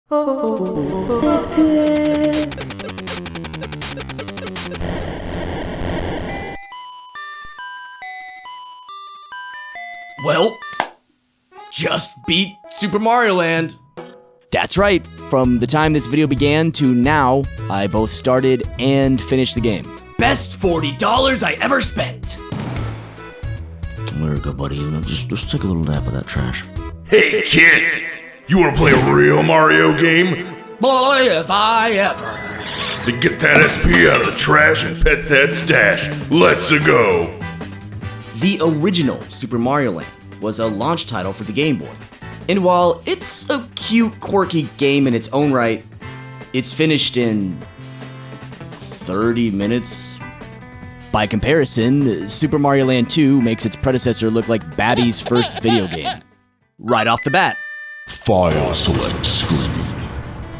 Well, just beat Super Mario Land. That's right. From the time this video began to now, I both started and finished the game. Best $40 I ever spent. There you go, buddy. Just take a little nap of that trash. Hey, kid! You wanna play a real Mario game? Boy, if I ever. Then get that SP out of the trash and pet that stash. Let's go! The original Super Mario Land was a launch title for the Game Boy. And while it's a cute, quirky game in its own right, it's finished in 30 minutes. By comparison, Super Mario Land 2 makes its predecessor look like Babby's first video game. Right off the bat. File select screen.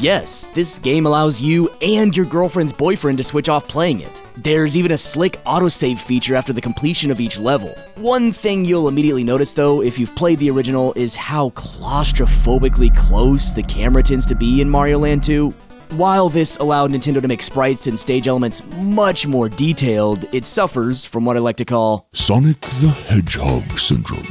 Yes, this game allows you and your girlfriend's boyfriend to switch off playing it. There's even a slick autosave feature after the completion of each level. One thing you'll immediately notice though, if you've played the original, is how claustrophobically close the camera tends to be in Mario Land 2. While this allowed Nintendo to make sprites and stage elements much more detailed, it suffers from what I like to call Sonic the Hedgehog syndrome.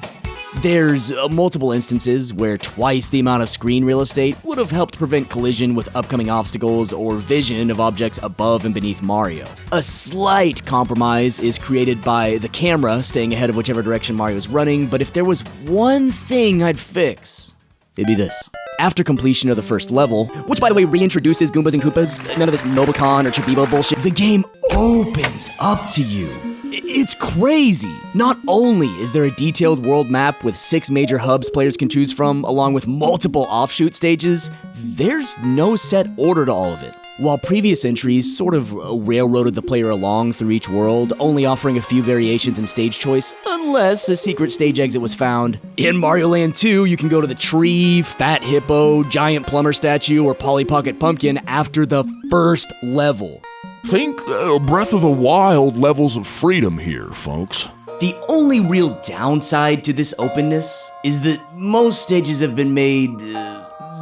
There's multiple instances where twice the amount of screen real estate would have helped prevent collision with upcoming obstacles or vision of objects above and beneath Mario. A slight compromise is created by the camera staying ahead of whichever direction Mario is running, but if there was one thing I'd fix, it'd be this. After completion of the first level, which by the way reintroduces Goombas and Koopas, none of this Nobicon or Chibibo bullshit, the game opens up to you. It's crazy! Not only is there a detailed world map with 6 major hubs players can choose from, along with multiple offshoot stages, there's no set order to all of it. While previous entries sort of railroaded the player along through each world, only offering a few variations in stage choice, unless a secret stage exit was found. In Mario Land 2, you can go to the tree, fat hippo, giant plumber statue, or Polly Pocket Pumpkin after the first level. Think Breath of the Wild levels of freedom here, folks. The only real downside to this openness is that most stages have been made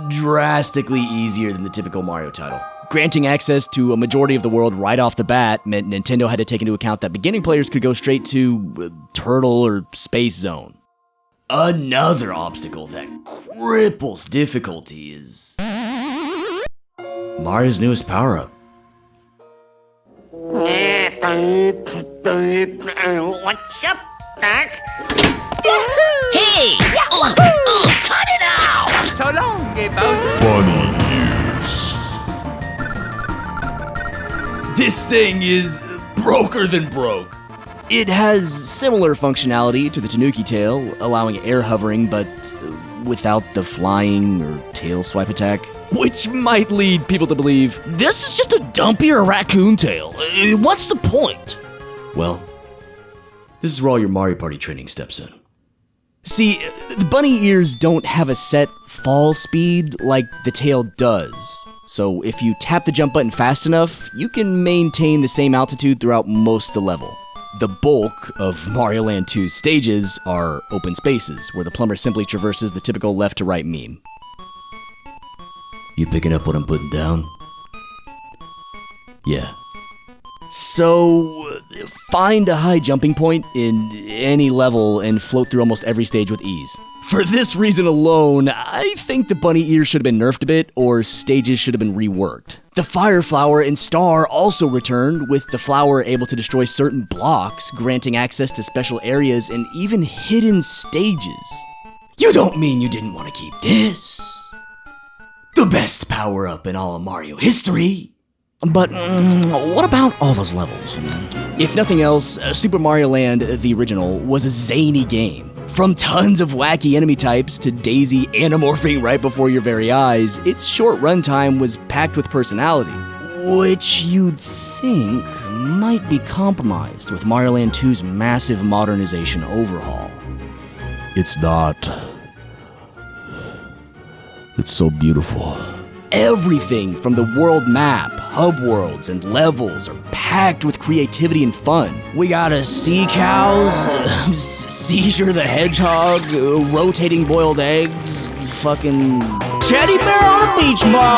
drastically easier than the typical Mario title. Granting access to a majority of the world right off the bat meant Nintendo had to take into account that beginning players could go straight to Turtle or Space Zone. Another obstacle that cripples difficulty is Mario's newest power-up. What's up, Doc? Hey! Cut it out! So long, Bowser. Bunny ears. This thing is broker than broke. It has similar functionality to the Tanuki tail, allowing air hovering, but without the flying or tail swipe attack. Which might lead people to believe, this is just a dumpier raccoon tail. What's the point? Well, this is where all your Mario Party training steps in. See, the bunny ears don't have a set fall speed like the tail does. So if you tap the jump button fast enough, you can maintain the same altitude throughout most of the level. The bulk of Mario Land 2's stages are open spaces, where the plumber simply traverses the typical left to right meme. You picking up what I'm putting down? Yeah. So, find a high jumping point in any level and float through almost every stage with ease. For this reason alone, I think the bunny ears should have been nerfed a bit, or stages should have been reworked. The Fire Flower and Star also returned, with the flower able to destroy certain blocks, granting access to special areas and even hidden stages. You don't mean you didn't want to keep this? The best power-up in all of Mario history! But what about all those levels? If nothing else, Super Mario Land, the original, was a zany game. From tons of wacky enemy types to Daisy anamorphing right before your very eyes, its short runtime was packed with personality, which you'd think might be compromised with Mario Land 2's massive modernization overhaul. It's not. It's so beautiful. Everything from the world map, hub worlds, and levels are packed with creativity and fun. We got a sea cows, Seizure the Hedgehog, rotating boiled eggs, fucking teddy bear on a beach ball.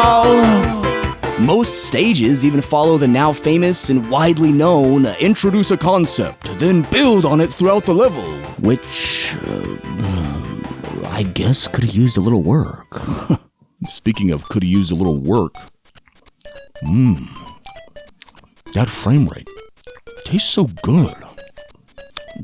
Most stages even follow the now famous and widely known introduce a concept, then build on it throughout the level. Which, I guess could have used a little work. Speaking of could have used a little work. That frame rate tastes so good.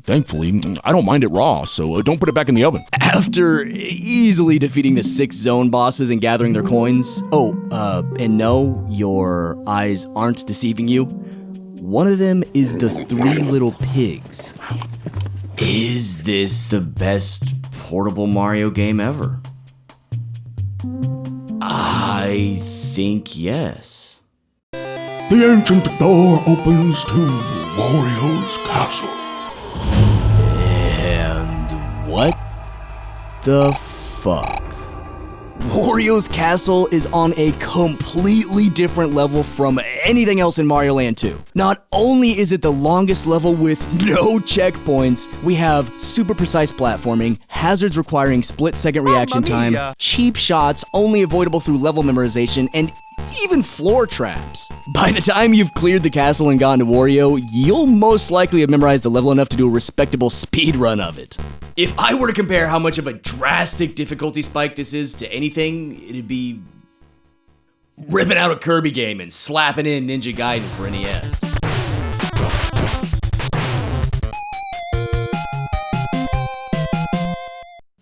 Thankfully, I don't mind it raw, so don't put it back in the oven. After easily defeating the 6 zone bosses and gathering their coins, and no, your eyes aren't deceiving you. One of them is the 3 little pigs. Is this the best portable Mario game ever? I think yes. The ancient door opens to Wario's castle. What the fuck? Wario's Castle is on a completely different level from anything else in Mario Land 2. Not only is it the longest level with no checkpoints, we have super precise platforming, hazards requiring split-second reaction time, cheap shots only avoidable through level memorization, and even floor traps. By the time you've cleared the castle and gotten to Wario, you'll most likely have memorized the level enough to do a respectable speed run of it. If I were to compare how much of a drastic difficulty spike this is to anything, it'd be ripping out a Kirby game and slapping in Ninja Gaiden for NES.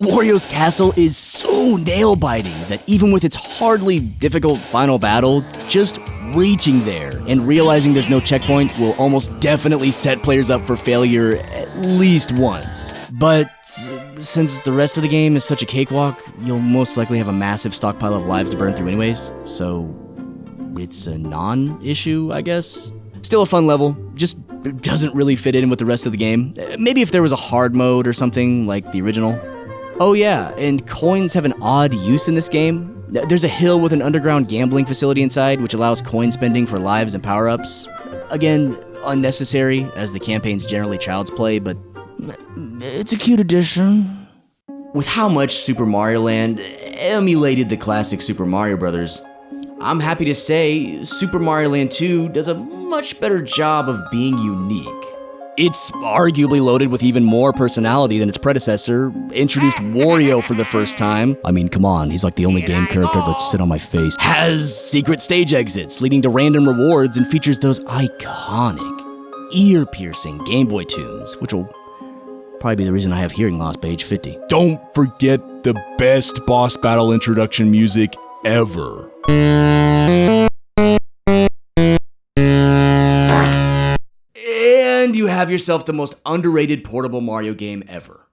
Wario's Castle is so nail-biting that even with its hardly difficult final battle, just reaching there and realizing there's no checkpoint will almost definitely set players up for failure at least once. But since the rest of the game is such a cakewalk, you'll most likely have a massive stockpile of lives to burn through anyways, so it's a non-issue, I guess. Still a fun level, just doesn't really fit in with the rest of the game. Maybe if there was a hard mode or something like the original. Oh yeah, and coins have an odd use in this game. There's a hill with an underground gambling facility inside, which allows coin spending for lives and power-ups. Again, unnecessary, as the campaign's generally child's play, but it's a cute addition. With how much Super Mario Land emulated the classic Super Mario Bros., I'm happy to say Super Mario Land 2 does a much better job of being unique. It's arguably loaded with even more personality than its predecessor, introduced Wario for the first time. I mean, come on, he's like the only game character that's sit on my face. Has secret stage exits leading to random rewards and features those iconic, ear-piercing Game Boy tunes, which will probably be the reason I have hearing loss by age 50. Don't forget the best boss battle introduction music ever. And you have yourself the most underrated portable Mario game ever.